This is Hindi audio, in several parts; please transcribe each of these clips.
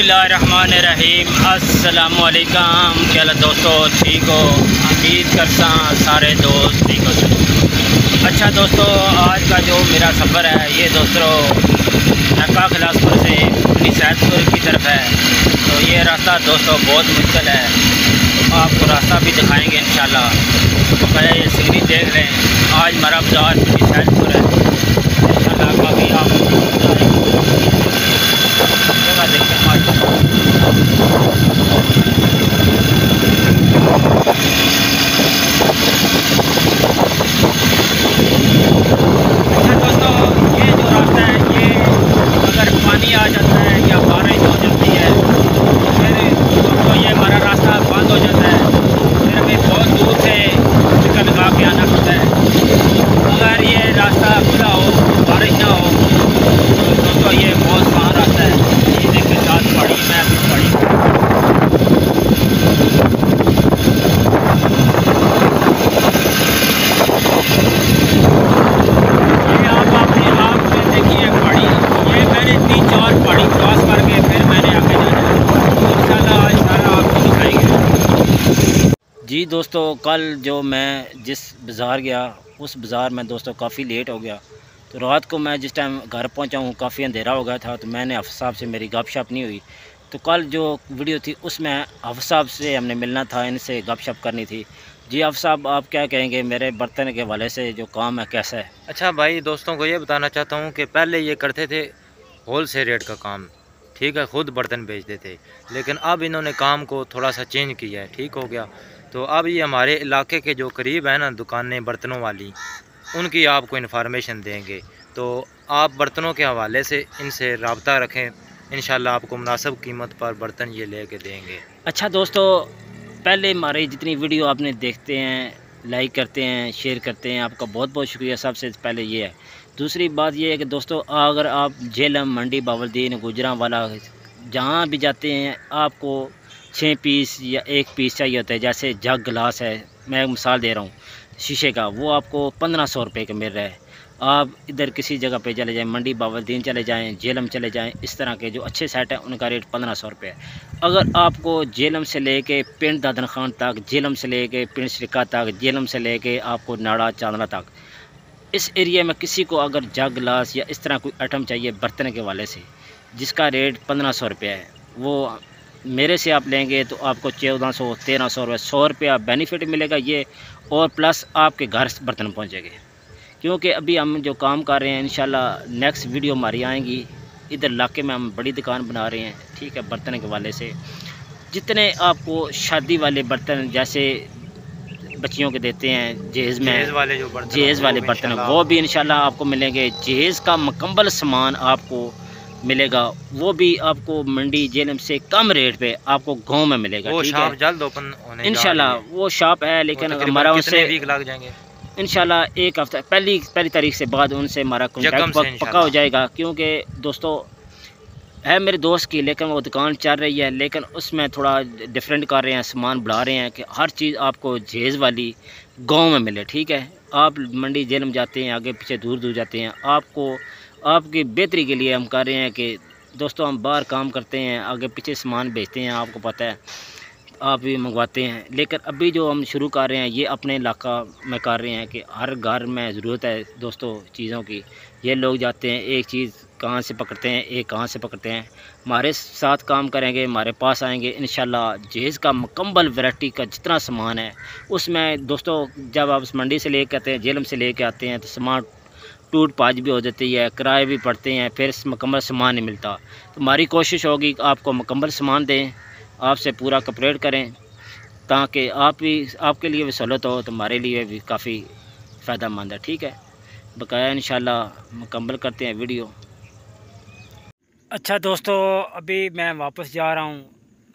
बिस्मिल्लाहिर्रहमानिर्रहीम। अस्सलामुअलैकुम। क्या हाल दोस्तों, ठीक हो? उम्मीद करता सारे दोस्त ठीक हो। अच्छा दोस्तों, आज का जो मेरा सफ़र है ये दोस्तों नक्का खिलासपुर से अपनी सैदपुर की तरफ है। तो ये रास्ता दोस्तों बहुत मुश्किल है, तो आपको रास्ता भी दिखाएंगे इंशाल्लाह। तो पहले ये सिगरी देख लें। आज हमारा बाजार अपनी सैदपुर है, इंशाल्लाह काफ़ी आप जगह देखते हैं। अच्छा दोस्तों, ये जो रास्ता है ये अगर पानी आ जाता है या बारिश हो जाती है तो फिर दोस्तों ये हमारा रास्ता बंद हो जाता है। फिर हमें बहुत दूर से टिकट लगा के आना पड़ता है। अगर ये रास्ता खुला हो, बारिश ना हो तो दोस्तों ये बहुत आसान रास्ता है। ये देखिए साथ पड़ी, मैं अभी पड़ी जी। दोस्तों कल जो मैं जिस बाज़ार गया उस बाज़ार में दोस्तों काफ़ी लेट हो गया। तो रात को मैं जिस टाइम घर पहुंचा हूँ काफ़ी अंधेरा हो गया था, तो मैंने हफ्स साहब से मेरी गपशप नहीं हुई। तो कल जो वीडियो थी उसमें हफ्स साहब से हमने मिलना था, इनसे गपशप करनी थी। जी हफ्स साहब, आप क्या कहेंगे मेरे बर्तन के हवाले से जो काम है कैसा है? अच्छा भाई, दोस्तों को ये बताना चाहता हूँ कि पहले ये करते थे होल सेल रेट का काम, ठीक है, खुद बर्तन बेचते थे। लेकिन अब इन्होंने काम को थोड़ा सा चेंज किया है, ठीक हो गया। तो अब ये हमारे इलाके के जो करीब है ना दुकानें बर्तनों वाली, उनकी आपको इन्फॉर्मेशन देंगे। तो आप बर्तनों के हवाले से इनसे रब्ता रखें, इंशाल्लाह आपको मुनासिब कीमत पर बर्तन ये लेके देंगे। अच्छा दोस्तों, पहले हमारी जितनी वीडियो आपने देखते हैं, लाइक करते हैं, शेयर करते हैं, आपका बहुत बहुत शुक्रिया। सबसे पहले ये है। दूसरी बात ये है कि दोस्तों अगर आप झेलम, मंडी, बावलदीन, गुजरांवाला जहाँ भी जाते हैं आपको 6 पीस या 1 पीस चाहिए होता है। जैसे जग गिलास है, मैं एक मिसाल दे रहा हूँ शीशे का, वो आपको 1500 रुपये का मिल रहा है। आप इधर किसी जगह पे चले जाएं, मंडी बावलदीन चले जाएं, झेलम चले जाएं, इस तरह के जो अच्छे सेट हैं उनका रेट 1500 रुपये है। अगर आपको झेलम से लेके पिंड दादन खान तक, झेलम से लेके पिंड श्रिका तक, झेलम से लेके आपको नाड़ा चांदना तक, इस एरिया में किसी को अगर जग गिलास या इस तरह कोई आइटम चाहिए बर्तन के वाले से जिसका रेट 1500 रुपये है, वो मेरे से आप लेंगे तो आपको 1400 1300 रुपये 100 रुपया बेनिफिट मिलेगा ये, और प्लस आपके घर बर्तन पहुँचेंगे। क्योंकि अभी हम जो काम कर रहे हैं इंशाल्लाह नेक्स्ट वीडियो हमारी आएंगी। इधर इलाके में हम बड़ी दुकान बना रहे हैं, ठीक है, बर्तन के वाले से। जितने आपको शादी वाले बर्तन जैसे बच्चियों के देते हैं जहेज़ में, जहेज़ वाले बर्तन वो भी इंशाल्लाह आपको मिलेंगे। जहेज़ का मुकम्मल सामान आपको मिलेगा, वो भी आपको मंडी झेलम से कम रेट पे आपको गांव में मिलेगा। वो ठीक शॉप है, जल्द ओपन होने इंशाल्लाह वो शॉप है, लेकिन हमारा उससे वीक लग जाएंगे। इंशाल्लाह एक हफ्ता पहली तारीख से बाद उनसे हमारा कॉन्टैक्ट पक्का हो जाएगा। क्योंकि दोस्तों है मेरे दोस्त की, लेकिन वो दुकान चल रही है, लेकिन उसमें थोड़ा डिफरेंट कर रहे हैं, सामान बढ़ा रहे हैं कि हर चीज़ आपको जहेज़ वाली गांव में मिले। ठीक है, आप मंडी झेलम जाते हैं, आगे पीछे दूर दूर जाते हैं, आपको आपकी बेहतरी के लिए हम कर रहे हैं कि दोस्तों हम बाहर काम करते हैं, आगे पीछे सामान बेचते हैं, आपको पता है, आप भी मंगवाते हैं। लेकिन अभी जो हम शुरू कर रहे हैं ये अपने इलाका में कर रहे हैं कि हर घर में ज़रूरत है दोस्तों चीज़ों की। ये लोग जाते हैं एक चीज़ कहाँ से पकड़ते हैं, एक कहाँ से पकड़ते हैं, हमारे साथ काम करेंगे, हमारे पास आएंगे इंशाल्लाह। जहेज़ का मुकम्मल वैरायटी का जितना सामान है उसमें दोस्तों जब आप उस मंडी से लेकर आते हैं, झेलम से लेकर आते हैं, तो सामान टूट पाज भी हो जाती है, किराए भी पड़ते हैं, फिर मुकम्मल सामान नहीं मिलता। तो हमारी कोशिश होगी कि आपको मुकम्मल सामान दें, आपसे पूरा कॉपरेट करें, ताकि आप भी आपके लिए भी सहूलत हो, तो हमारे लिए भी काफ़ी फ़ायदेमंद है। ठीक है, बकाया इंशाल्लाह मुकम्मल करते हैं वीडियो। अच्छा दोस्तों, अभी मैं वापस जा रहा हूँ,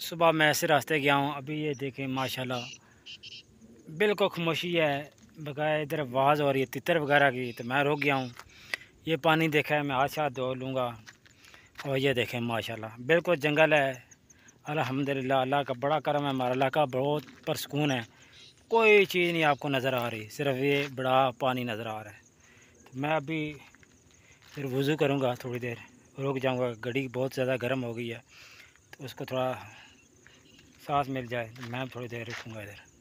सुबह मैं ऐसे रास्ते गया हूँ। अभी ये देखें माशाल्लाह बिल्कुल खामोशी है, बकाया इधर आवाज़ हो रही है तितर वगैरह की, तो मैं रुक गया हूँ। ये पानी देखा है, मैं हाथ शाथ धो लूँगा। और ये देखें माशाल्लाह बिल्कुल जंगल है। अल्हम्दुलिल्लाह, अल्लाह का बड़ा करम है, हमारा इलाका बहुत परसकून है। कोई चीज़ नहीं आपको नज़र आ रही, सिर्फ ये बड़ा पानी नज़र आ रहा है। तो मैं अभी फिर वज़ू करूँगा, थोड़ी देर रुक जाऊँगा, घड़ी बहुत ज़्यादा गर्म हो गई है। तो उसको थोड़ा सांस मिल जाए तो मैं थोड़ी देर रुकूँगा इधर।